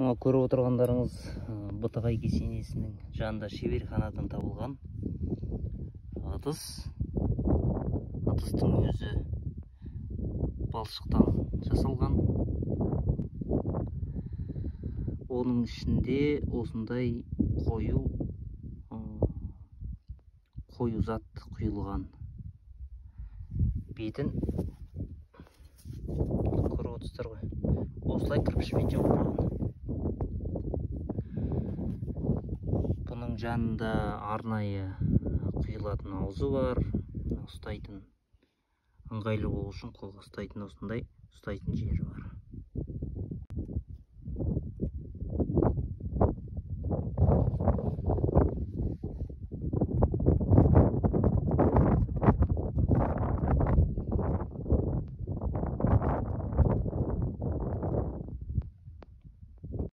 Көріп отырғандарыңыз Бытығай кесенесінің жанында шеберханадан табылған ыдыс. Ыдыстың өзі балшықтан жасалған. Оның ішінде осындай қою зат құйылған. Бетін көріп отырсыздар ғой. Осылай кірпішпен жауған. Бұның жанында арнайы құйылатын аузы бар. Ұстайтын ыңғайлы болу үшін қолға ұстайтын осындай ұстайтын жері бар.